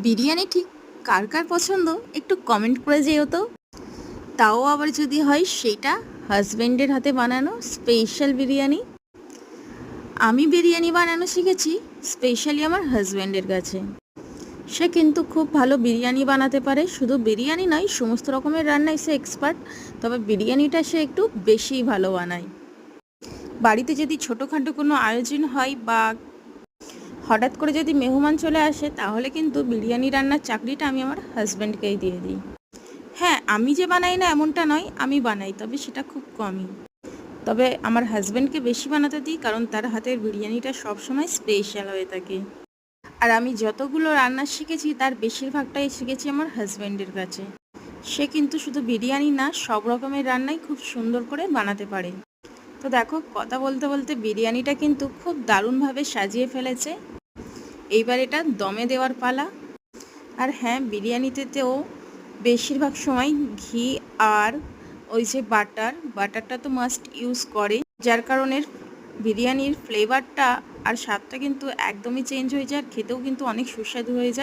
বিরিয়ানি ঠিক কার কার পছন্দ একটু কমেন্ট করে যেও তো। তাও আবার যদি হয় সেটা হাজব্যান্ডের হাতে বানানো স্পেশাল বিরিয়ানি। আমি বিরিয়ানি বানানো শিখেছি স্পেশালি আমার হাজব্যান্ডের কাছে। সে কিন্তু খুব ভালো বিরিয়ানি বানাতে পারে, শুধু বিরিয়ানি নয় সমস্ত রকমের রান্নায় সে এক্সপার্ট, তবে বিরিয়ানিটা সে একটু বেশিই ভালো বানায়। বাড়িতে যদি ছোটোখাটো কোনো আয়োজন হয় বা হঠাৎ করে যদি মেহমান চলে আসে তাহলে কিন্তু বিরিয়ানি রান্নার চাকরিটা আমি আমার হাজব্যান্ডকেই দিয়ে দিই। হ্যাঁ, আমি যে বানাই না এমনটা নয়, আমি বানাই, তবে সেটা খুব কমই। তবে আমার হাজব্যান্ডকে বেশি বানাতে দিই কারণ তার হাতের বিরিয়ানিটা সবসময় স্পেশাল হয়ে থাকে। আর আমি যতগুলো রান্না শিখেছি তার বেশিরভাগটাই শিখেছি আমার হাজব্যান্ডের কাছে। সে কিন্তু শুধু বিরিয়ানি না, সব রকমের রান্নাই খুব সুন্দর করে বানাতে পারে। তো দেখো, কথা বলতে বলতে বিরিয়ানিটা কিন্তু খুব দারুণভাবে সাজিয়ে ফেলেছে। এইবার এটা দমে দেওয়ার পালা। আর হ্যাঁ, বিরিয়ানিতেও বেশিরভাগ সময় ঘি আর ওই যে বাটারটা তো মাস্ট ইউজ করে, যার কারণে বিরিয়ানির ফ্লেভারটা আর স্বাদটা কিন্তু একদমই চেঞ্জ হয়ে যায়, আর খেতেও কিন্তু অনেক সুস্বাদু হয়ে যায়।